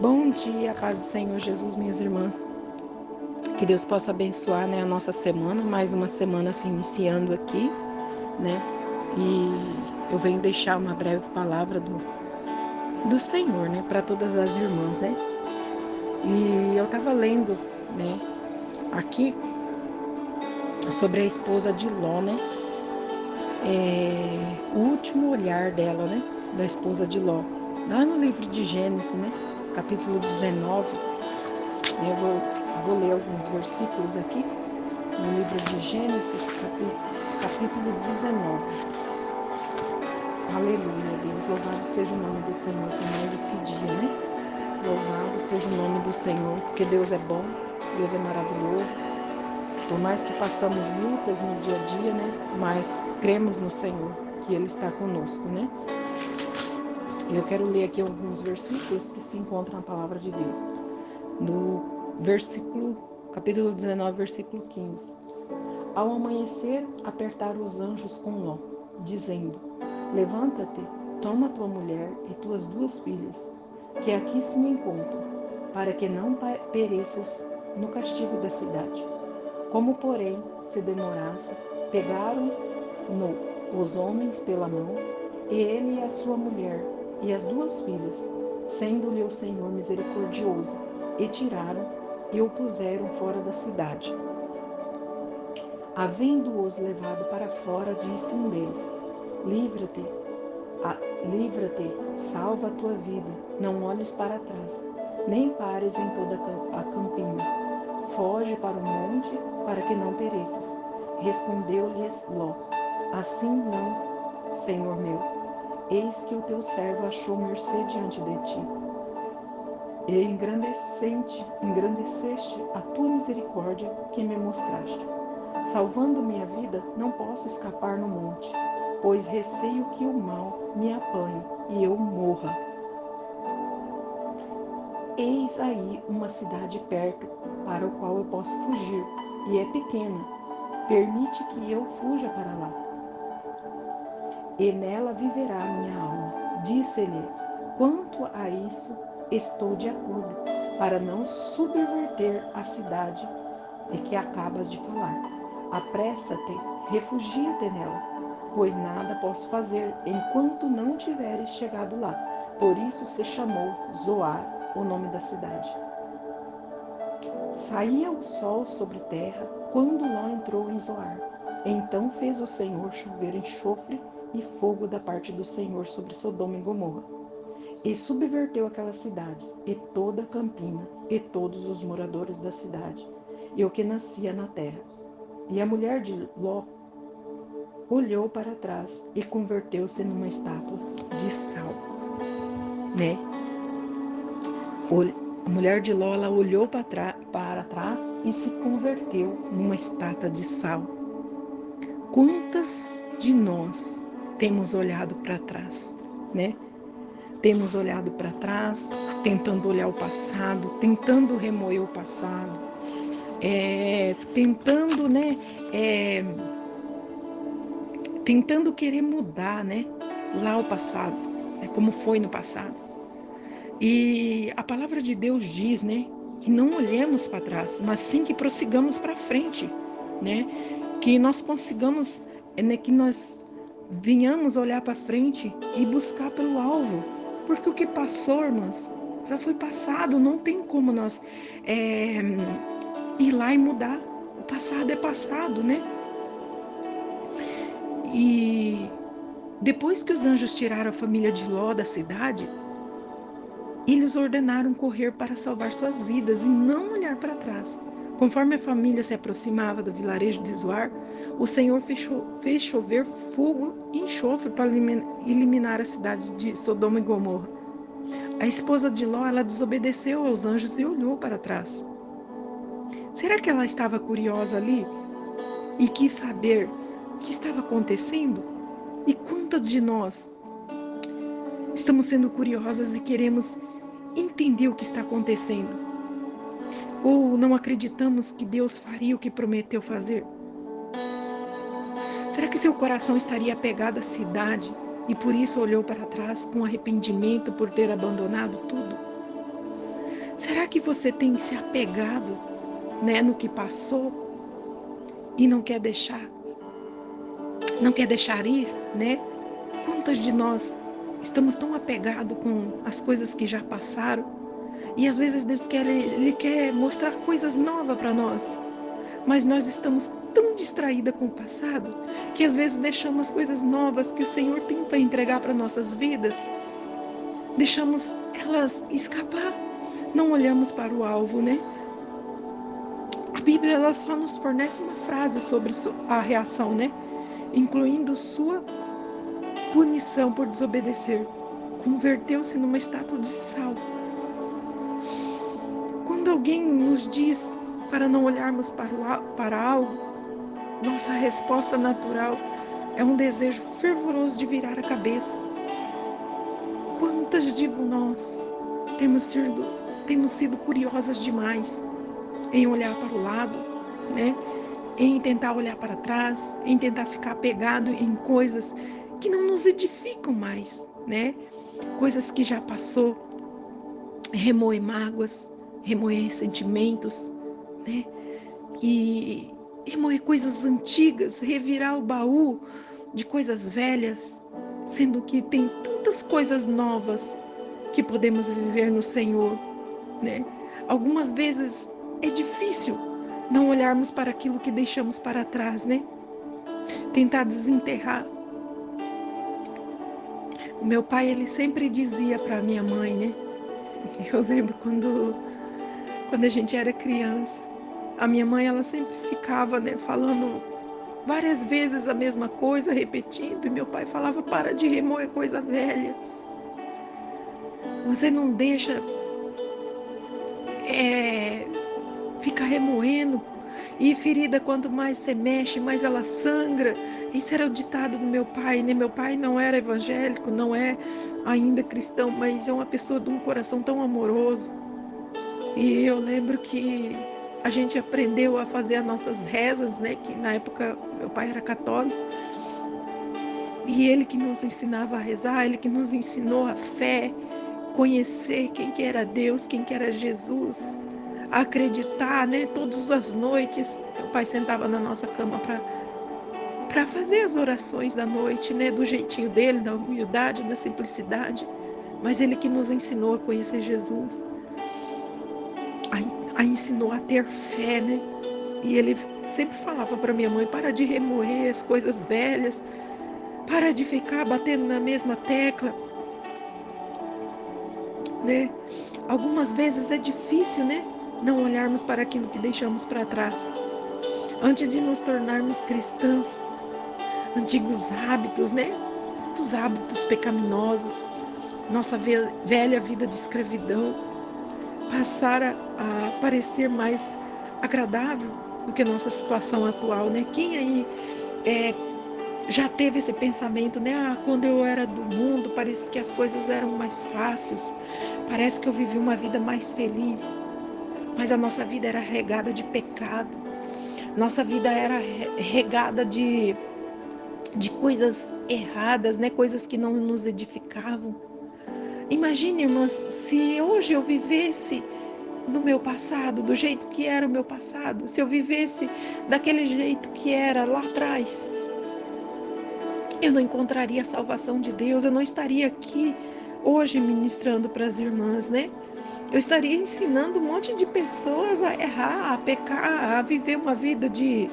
Bom dia, paz do Senhor Jesus, minhas irmãs. Que Deus possa abençoar, a nossa semana, mais uma semana se iniciando aqui, né? E eu venho deixar uma breve palavra do Senhor, né, para todas as irmãs, né? E eu estava lendo, né, aqui sobre a esposa de Ló, né? O último olhar dela, né? Da esposa de Ló, lá no livro de Gênesis, né? Capítulo 19. Eu vou ler alguns versículos aqui no livro de Gênesis, capítulo 19. Aleluia, Deus, louvado seja o nome do Senhor por mais esse dia, né? Louvado seja o nome do Senhor, porque Deus é bom, Deus é maravilhoso. Por mais que passamos lutas no dia a dia, né? Mas cremos no Senhor, que Ele está conosco, né? Eu quero ler aqui alguns versículos que se encontram na palavra de Deus. No capítulo 19, versículo 15. Ao amanhecer, apertaram os anjos com Ló, dizendo: Levanta-te, toma tua mulher e tuas 2 filhas, que aqui se encontram, para que não pereças no castigo da cidade. Como, porém, se demorasse, pegaram-no os homens pela mão, e ele e a sua mulher e as 2 filhas, sendo-lhe o Senhor misericordioso, e tiraram e o puseram fora da cidade. Havendo-os levado para fora, disse um deles: Livra-te, salva a tua vida, não olhes para trás, nem pares em toda a campina. Foge para o monte, para que não pereças. Respondeu-lhes Ló: Assim não, Senhor meu, eis que o teu servo achou mercê diante de ti. E engrandeceste a tua misericórdia que me mostraste. Salvando minha vida, não posso escapar no monte, pois receio que o mal me apanhe e eu morra. Eis aí uma cidade perto, para o qual eu posso fugir, e é pequena. Permite que eu fuja para lá. E nela viverá minha alma. Disse-lhe: Quanto a isso, estou de acordo, para não subverter a cidade de que acabas de falar. Apressa-te, refugia-te nela, pois nada posso fazer enquanto não tiveres chegado lá. Por isso se chamou Zoar, o nome da cidade. Saía o sol sobre terra quando Ló entrou em Zoar. Então fez o Senhor chover enxofre e fogo da parte do Senhor sobre Sodoma e Gomorra. E subverteu aquelas cidades, e toda a campina, e todos os moradores da cidade, e o que nascia na terra. E a mulher de Ló olhou para trás e converteu-se numa estátua de sal, né? A mulher de Ló, ela olhou para trás e se converteu numa estátua de sal. Quantas de nós temos olhado para trás, né? Temos olhado para trás, tentando olhar o passado, tentando remoer o passado, tentando, né? Tentando querer mudar, né? Lá o passado, né? Como foi no passado. E a palavra de Deus diz, né? Que não olhemos para trás, mas sim que prossigamos para frente, né? Que nós consigamos, né? Que nós venhamos olhar para frente e buscar pelo alvo, porque o que passou, irmãs, já foi passado, não tem como nós ir lá e mudar. O passado é passado, né? E depois que os anjos tiraram a família de Ló da cidade, eles ordenaram correr para salvar suas vidas e não olhar para trás. Conforme a família se aproximava do vilarejo de Zoar, o Senhor fez chover fogo e enxofre para eliminar as cidades de Sodoma e Gomorra. A esposa de Ló, ela desobedeceu aos anjos e olhou para trás. Será que ela estava curiosa ali e quis saber o que estava acontecendo? E quantas de nós estamos sendo curiosas e queremos entender o que está acontecendo? Ou não acreditamos que Deus faria o que prometeu fazer? Será que seu coração estaria apegado à cidade e por isso olhou para trás com arrependimento por ter abandonado tudo? Será que você tem se apegado, né, no que passou e não quer deixar ir, né? Quantas de nós estamos tão apegados com as coisas que já passaram e às vezes Deus ele quer mostrar coisas novas para nós, mas nós estamos tão distraídas com o passado que às vezes deixamos as coisas novas que o Senhor tem para entregar para nossas vidas, deixamos elas escapar, não olhamos para o alvo, né? A Bíblia ela só nos fornece uma frase sobre a reação, né? Incluindo sua punição por desobedecer. Converteu-se numa estátua de sal. Quando alguém nos diz para não olharmos para algo, nossa resposta natural é um desejo fervoroso de virar a cabeça. Quantas de nós temos sido curiosas demais em olhar para o lado, né? Em tentar olhar para trás, em tentar ficar apegado em coisas que não nos edificam mais, né? Coisas que já passou, remoer mágoas, remoer ressentimentos, né? E remoer coisas antigas, revirar o baú de coisas velhas, sendo que tem tantas coisas novas que podemos viver no Senhor, né? Algumas vezes é difícil não olharmos para aquilo que deixamos para trás, né? Tentar desenterrar. O meu pai, ele sempre dizia para minha mãe, né? Eu lembro quando a gente era criança, a minha mãe, ela sempre ficava, né, falando várias vezes a mesma coisa, repetindo, e meu pai falava, para de remoer coisa velha. Você não deixa ficar remoendo, e ferida, quanto mais você mexe, mais ela sangra. Esse era o ditado do meu pai, né? Meu pai não era evangélico, não é ainda cristão, mas é uma pessoa de um coração tão amoroso. E eu lembro que a gente aprendeu a fazer as nossas rezas, né? Que na época meu pai era católico. E ele que nos ensinava a rezar, ele que nos ensinou a fé, conhecer quem que era Deus, quem que era Jesus, a acreditar, né? Todas as noites, meu pai sentava na nossa cama para fazer as orações da noite, né? Do jeitinho dele, da humildade, da simplicidade. Mas ele que nos ensinou a conhecer Jesus, a ensinou a ter fé, né? E ele sempre falava para minha mãe, para de remoer as coisas velhas, para de ficar batendo na mesma tecla, né? Algumas vezes é difícil, né? Não olharmos para aquilo que deixamos para trás. Antes de nos tornarmos cristãs, antigos hábitos, né? Quantos hábitos pecaminosos, nossa velha vida de escravidão, passaram a parecer mais agradável do que nossa situação atual, né? Quem aí já teve esse pensamento, né? Ah, quando eu era do mundo, parece que as coisas eram mais fáceis, parece que eu vivi uma vida mais feliz, mas a nossa vida era regada de pecado, nossa vida era regada de coisas erradas, né? Coisas que não nos edificavam. Imagine, irmãs, se hoje eu vivesse no meu passado, do jeito que era o meu passado, se eu vivesse daquele jeito que era lá atrás, eu não encontraria a salvação de Deus, eu não estaria aqui hoje ministrando para as irmãs, né? Eu estaria ensinando um monte de pessoas a errar, a pecar, a viver uma vida de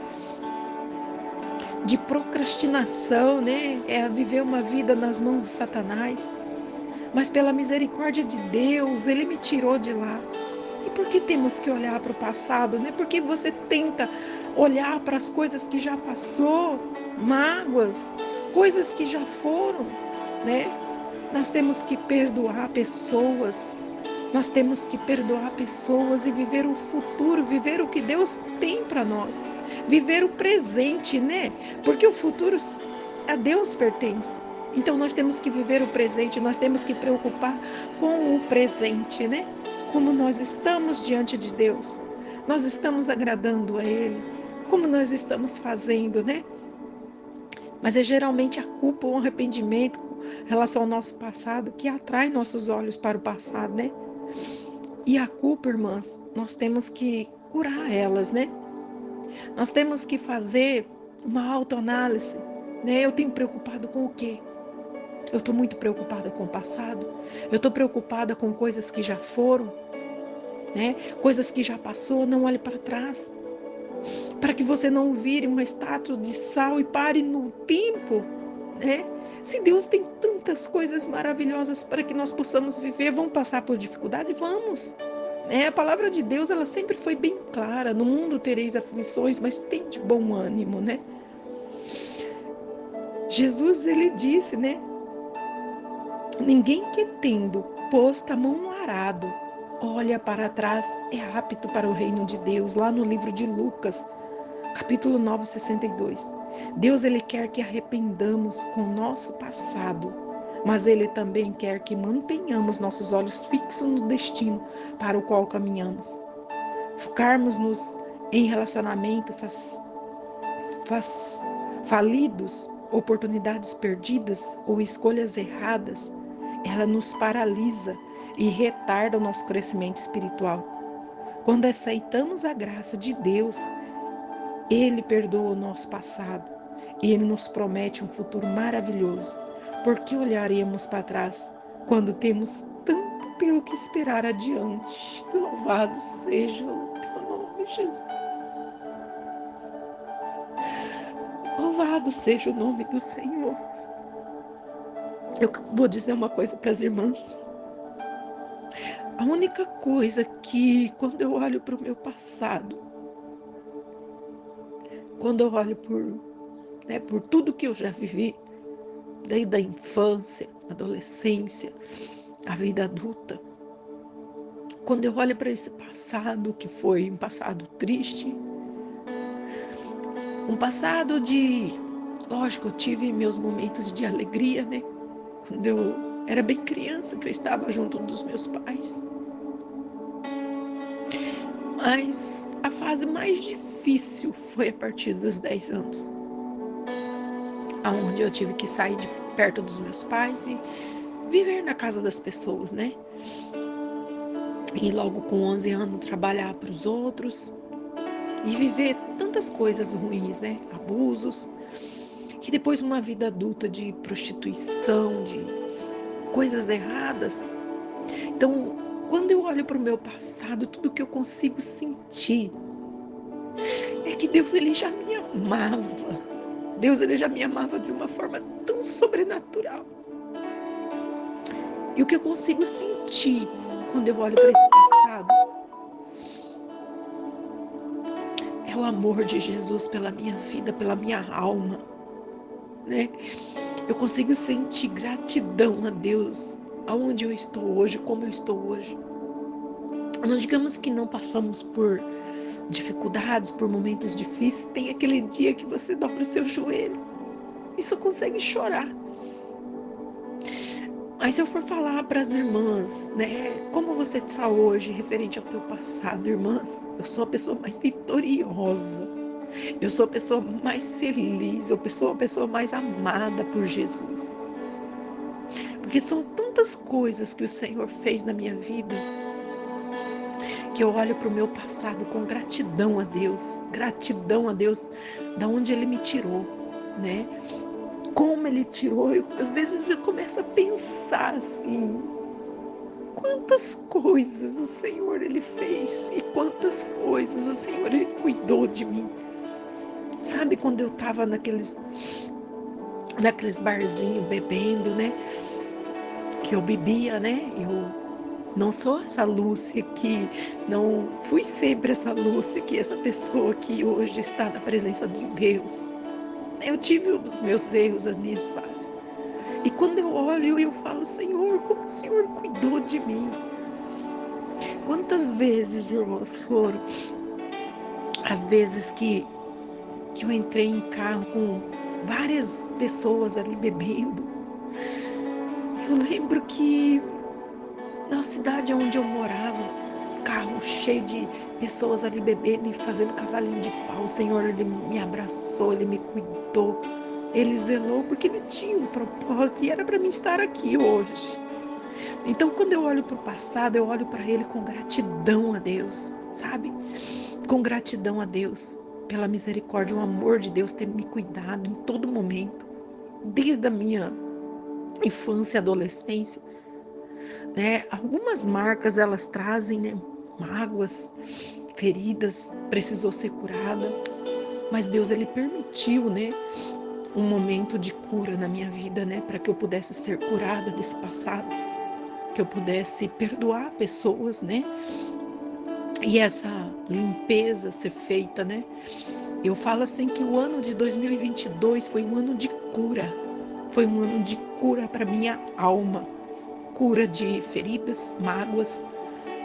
procrastinação, né? A viver uma vida nas mãos de Satanás. Mas pela misericórdia de Deus, Ele me tirou de lá. E por que temos que olhar para o passado, né? Porque você tenta olhar para as coisas que já passou, mágoas, coisas que já foram, né? Nós temos que perdoar pessoas. Nós temos que perdoar pessoas e viver o futuro, viver o que Deus tem para nós. Viver o presente, né? Porque o futuro a Deus pertence. Então nós temos que viver o presente, nós temos que preocupar com o presente, né? Como nós estamos diante de Deus, nós estamos agradando a Ele, como nós estamos fazendo, né? Mas é geralmente a culpa ou o arrependimento em relação ao nosso passado que atrai nossos olhos para o passado, né? E a culpa, irmãs, nós temos que curar elas, né? Nós temos que fazer uma autoanálise, né? Eu tenho preocupado com o quê? Eu estou muito preocupada com o passado. Eu estou preocupada com coisas que já foram, né? Coisas que já passou. Não olhe para trás, para que você não vire uma estátua de sal e pare no tempo, né? Se Deus tem tantas coisas maravilhosas para que nós possamos viver, vamos passar por dificuldade? Vamos. A palavra de Deus, ela sempre foi bem clara. No mundo tereis aflições, mas tem de bom ânimo, né? Jesus, ele disse, né? Ninguém que tendo posto a mão no arado, olha para trás, é apto para o reino de Deus. Lá no livro de Lucas, capítulo 9, 62. Deus, ele quer que arrependamos com o nosso passado, mas ele também quer que mantenhamos nossos olhos fixos no destino para o qual caminhamos. Focarmos-nos em relacionamento falidos, oportunidades perdidas ou escolhas erradas, ela nos paralisa e retarda o nosso crescimento espiritual. Quando aceitamos a graça de Deus, Ele perdoa o nosso passado e Ele nos promete um futuro maravilhoso. Por que olharemos para trás quando temos tanto pelo que esperar adiante? Louvado seja o teu nome, Jesus. Louvado seja o nome do Senhor. Eu vou dizer uma coisa para as irmãs. A única coisa que, quando eu olho para o meu passado, quando eu olho por tudo que eu já vivi, desde a infância, adolescência, a vida adulta, quando eu olho para esse passado, que foi um passado triste, um passado lógico, eu tive meus momentos de alegria, né? Quando eu era bem criança, que eu estava junto dos meus pais. Mas a fase mais difícil foi a partir dos 10 anos, onde eu tive que sair de perto dos meus pais e viver na casa das pessoas, né? E logo com 11 anos trabalhar para os outros e viver tantas coisas ruins, né? Abusos, que depois uma vida adulta de prostituição, de coisas erradas. Então, quando eu olho para o meu passado, tudo que eu consigo sentir é que Deus, ele já me amava. Deus, ele já me amava de uma forma tão sobrenatural. E o que eu consigo sentir quando eu olho para esse passado é o amor de Jesus pela minha vida, pela minha alma, né? Eu consigo sentir gratidão a Deus, aonde eu estou hoje, como eu estou hoje. Não digamos que não passamos por dificuldades, por momentos difíceis, tem aquele dia que você dobra o seu joelho e só consegue chorar. Mas se eu for falar para as irmãs, né, como você está hoje referente ao teu passado, irmãs, eu sou a pessoa mais vitoriosa, eu sou a pessoa mais feliz, eu sou a pessoa mais amada por Jesus. Porque são tantas coisas que o Senhor fez na minha vida, que eu olho para o meu passado com gratidão a Deus, da onde Ele me tirou, né? Como Ele tirou, às vezes eu começo a pensar assim, quantas coisas o Senhor, Ele fez, e quantas coisas o Senhor, Ele cuidou de mim. Sabe quando eu estava naqueles barzinhos bebendo, né? Que eu bebia, né? Eu não sou essa Lúcia que, não fui sempre essa Lúcia que essa pessoa que hoje está na presença de Deus. Eu tive os meus erros, as minhas falhas. E quando eu olho, eu falo, Senhor, como o Senhor cuidou de mim. Quantas vezes, irmãos, foram as vezes que eu entrei em carro com várias pessoas ali bebendo. Eu lembro que na cidade onde eu morava, carro cheio de pessoas ali bebendo e fazendo cavalinho de pau, o Senhor, Ele me abraçou, Ele me cuidou, Ele zelou, porque Ele tinha um propósito e era para mim estar aqui hoje. Então, quando eu olho para o passado, eu olho para ele com gratidão a Deus, sabe? Com gratidão a Deus pela misericórdia, o amor de Deus ter me cuidado em todo momento, desde a minha infância e adolescência, né? Algumas marcas elas trazem, né? Mágoas, feridas, precisou ser curada, mas Deus ele permitiu, né? Um momento de cura na minha vida, né? Para que eu pudesse ser curada desse passado, que eu pudesse perdoar pessoas, né? E essa limpeza ser feita, né? Eu falo assim que o ano de 2022 foi um ano de cura. Foi um ano de cura para minha alma. Cura de feridas, mágoas,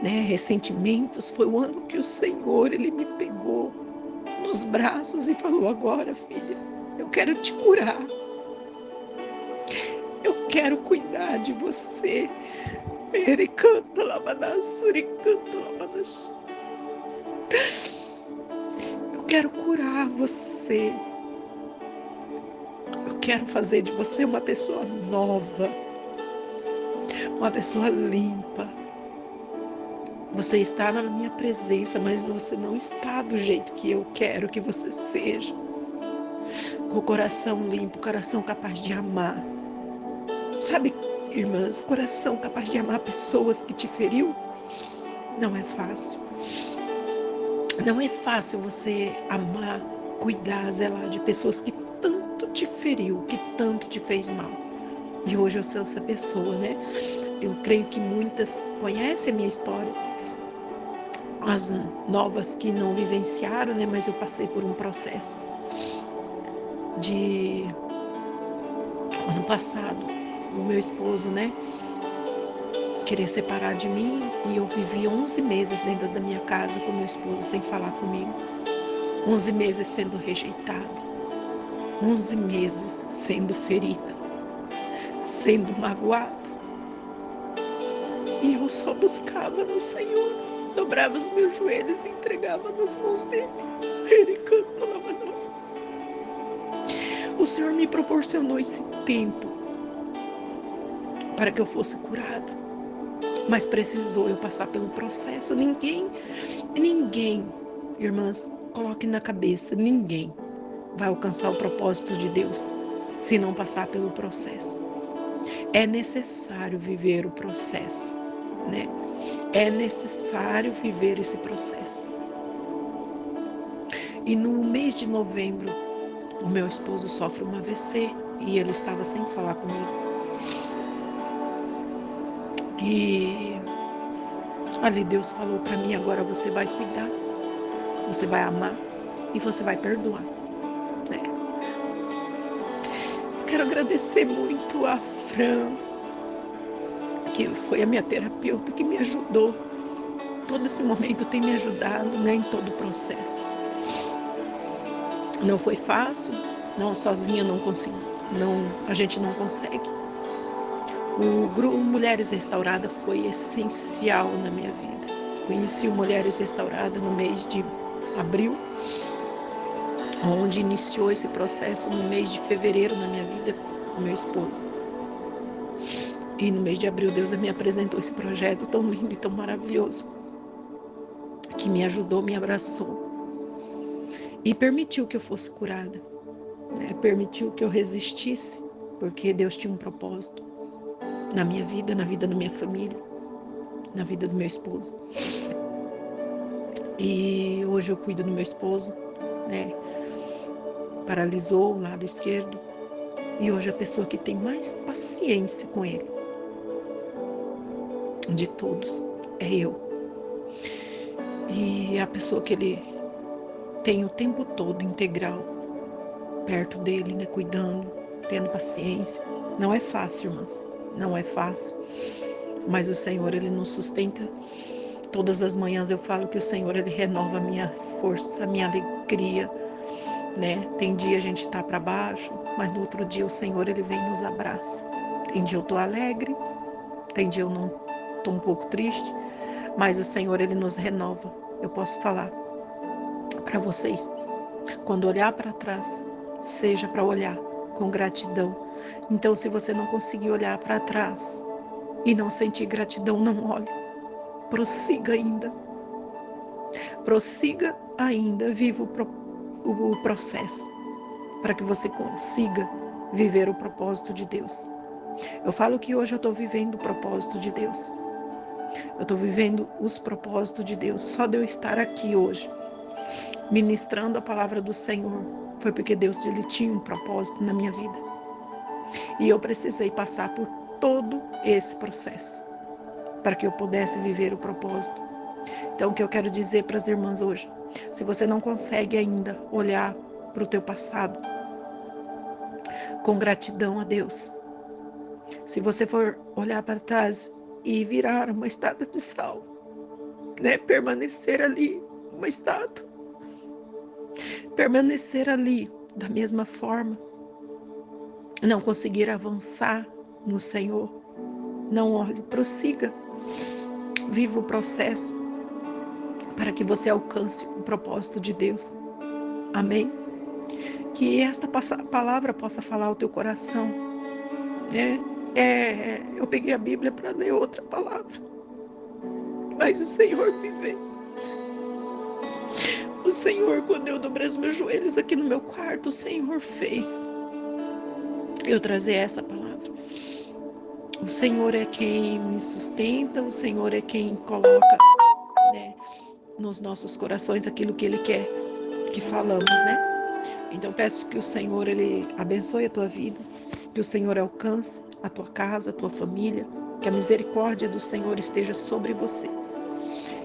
né, ressentimentos. Foi o ano que o Senhor, ele me pegou nos braços e falou: agora, filha, eu quero te curar. Eu quero cuidar de você. Mericanta labadas, suricanta labadas. Eu quero curar você. Eu quero fazer de você uma pessoa nova, uma pessoa limpa. Você está na minha presença, mas você não está do jeito que eu quero que você seja. Com o coração limpo, coração capaz de amar. Sabe, irmãs, coração capaz de amar pessoas que te feriu? Não é fácil. Não é fácil você amar, cuidar, zelar de pessoas que tanto te feriu, que tanto te fez mal. E hoje eu sou essa pessoa, né? Eu creio que muitas conhecem a minha história, as novas que não vivenciaram, né? Mas eu passei por um processo de ano passado, o meu esposo, né? Querer separar de mim e eu vivi 11 meses dentro da minha casa com meu esposo sem falar comigo. 11 meses sendo rejeitada. 11 meses sendo ferida, sendo magoada. E eu só buscava no Senhor, dobrava os meus joelhos e entregava nas mãos dele. Ele canta lavadas. O Senhor me proporcionou esse tempo para que eu fosse curada, mas precisou eu passar pelo processo. Ninguém, irmãs, coloque na cabeça, ninguém vai alcançar o propósito de Deus se não passar pelo processo. É necessário viver o processo, né? É necessário viver esse processo. E no mês de novembro, o meu esposo sofre um AVC e ele estava sem falar comigo. E ali Deus falou para mim: agora você vai cuidar, você vai amar e você vai perdoar, né? Eu quero agradecer muito a Fran, que foi a minha terapeuta, que me ajudou. Todo esse momento tem me ajudado, né, em todo o processo. Não foi fácil, não, sozinha não consegui, não, a gente não consegue. O grupo Mulheres Restauradas foi essencial na minha vida. Conheci o Mulheres Restauradas no mês de abril, onde iniciou esse processo no mês de fevereiro na minha vida com meu esposo. E no mês de abril Deus me apresentou esse projeto tão lindo e tão maravilhoso, que me ajudou, me abraçou e permitiu que eu fosse curada, né? Permitiu que eu resistisse, porque Deus tinha um propósito na minha vida, na vida da minha família, na vida do meu esposo. E hoje eu cuido do meu esposo, né? Paralisou o lado esquerdo e hoje a pessoa que tem mais paciência com ele de todos é eu. E a pessoa que ele tem o tempo todo integral perto dele, né? Cuidando, tendo paciência. Não é fácil, irmãs, não é fácil, mas o Senhor, ele nos sustenta. Todas as manhãs eu falo que o Senhor, ele renova a minha força, a minha alegria, né? Tem dia a gente tá para baixo, mas no outro dia o Senhor, ele vem e nos abraça. Tem dia eu tô alegre, tem dia eu não tô um pouco triste, mas o Senhor, ele nos renova. Eu posso falar para vocês, quando olhar para trás, seja para olhar com gratidão. Então, se você não conseguir olhar para trás, e não sentir gratidão, não olhe. Prossiga ainda. Prossiga ainda. Viva o processo, para que você consiga viver o propósito de Deus. Eu falo que hoje eu estou vivendo o propósito de Deus. Eu estou vivendo os propósitos de Deus. Só de eu estar aqui hoje, ministrando a palavra do Senhor, foi porque Deus ele tinha um propósito na minha vida. E eu precisei passar por todo esse processo para que eu pudesse viver o propósito. Então, o que eu quero dizer para as irmãs hoje, se você não consegue ainda olhar para o teu passado com gratidão a Deus, se você for olhar para trás e virar uma estátua de sal, né, permanecer ali, uma estátua, permanecer ali da mesma forma, não conseguir avançar no Senhor, não olhe, prossiga, viva o processo para que você alcance o propósito de Deus. Amém? Que esta palavra possa falar ao teu coração, né? Eu peguei a Bíblia para ler outra palavra, mas o Senhor me veio. O Senhor, quando eu dobrei os meus joelhos aqui no meu quarto, o Senhor fez eu trazer essa palavra. O Senhor é quem me sustenta, o Senhor é quem coloca, né, nos nossos corações aquilo que Ele quer que falamos, né? Então peço que o Senhor Ele abençoe a tua vida, que o Senhor alcance a tua casa, a tua família, que a misericórdia do Senhor esteja sobre você.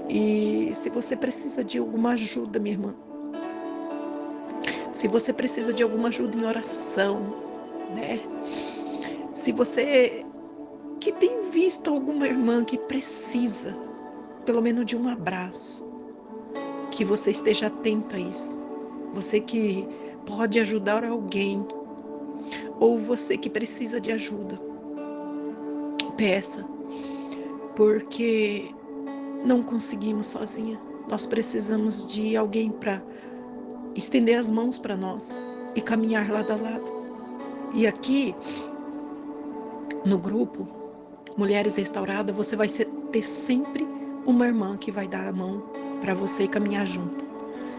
E se você precisa de alguma ajuda, minha irmã, se você precisa de alguma ajuda em oração, né? Se você que tem visto alguma irmã que precisa, pelo menos de um abraço, que você esteja atenta a isso. Você que pode ajudar alguém, ou você que precisa de ajuda, peça, porque não conseguimos sozinha. Nós precisamos de alguém para estender as mãos para nós e caminhar lado a lado. E aqui, no grupo Mulheres Restauradas, você vai ter sempre uma irmã que vai dar a mão para você e caminhar junto.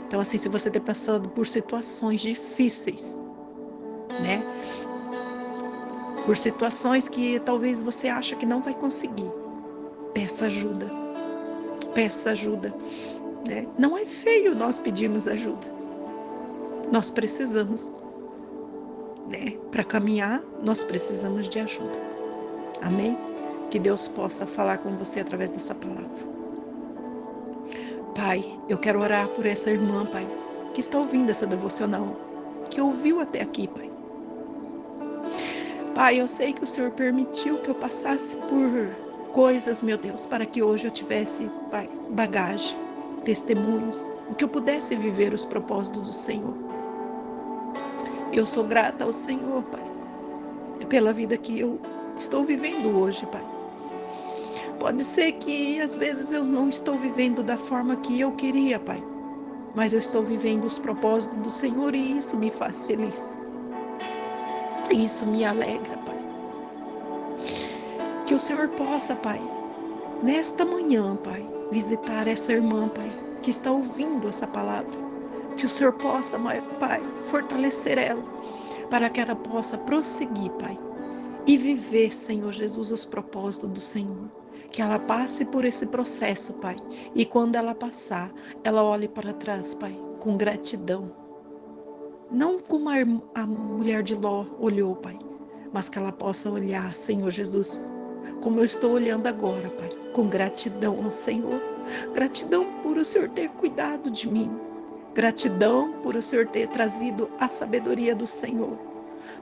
Então, assim, se você está passando por situações difíceis, né? Por situações que talvez você acha que não vai conseguir, peça ajuda. Peça ajuda, né? Não é feio nós pedirmos ajuda. Nós precisamos, né? Para caminhar, nós precisamos de ajuda. Amém? Que Deus possa falar com você através dessa palavra. Pai, eu quero orar por essa irmã, Pai, que está ouvindo essa devocional, que ouviu até aqui, Pai. Pai, eu sei que o Senhor permitiu que eu passasse por coisas, meu Deus, para que hoje eu tivesse, Pai, bagagem, testemunhos, que eu pudesse viver os propósitos do Senhor. Eu sou grata ao Senhor, Pai, pela vida que eu estou vivendo hoje, Pai. Pode ser que às vezes eu não estou vivendo da forma que eu queria, Pai, mas eu estou vivendo os propósitos do Senhor e isso me faz feliz. Isso me alegra, Pai. Que o Senhor possa, Pai, nesta manhã, Pai, visitar essa irmã, Pai, que está ouvindo essa palavra. Que o Senhor possa, Pai, fortalecer ela, para que ela possa prosseguir, Pai, e viver, Senhor Jesus, os propósitos do Senhor. Que ela passe por esse processo, Pai, e quando ela passar, ela olhe para trás, Pai, com gratidão. Não como a mulher de Ló olhou, Pai, mas que ela possa olhar, Senhor Jesus, como eu estou olhando agora, Pai, com gratidão ao Senhor. Gratidão por o Senhor ter cuidado de mim. Gratidão por o Senhor ter trazido a sabedoria do Senhor.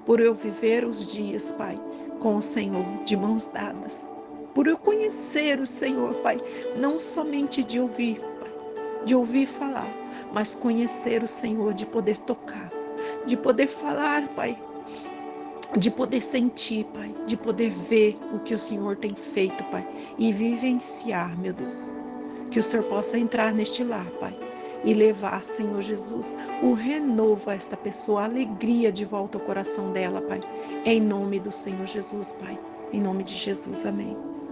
Por eu viver os dias, Pai, com o Senhor, de mãos dadas. Por eu conhecer o Senhor, Pai, não somente de ouvir, Pai, de ouvir falar, mas conhecer o Senhor, de poder tocar, de poder falar, Pai, de poder sentir, Pai, de poder ver o que o Senhor tem feito, Pai, e vivenciar, meu Deus. Que o Senhor possa entrar neste lar, Pai, e levar, Senhor Jesus, o renovo a esta pessoa, a alegria de volta ao coração dela, Pai. Em nome do Senhor Jesus, Pai. Em nome de Jesus, amém.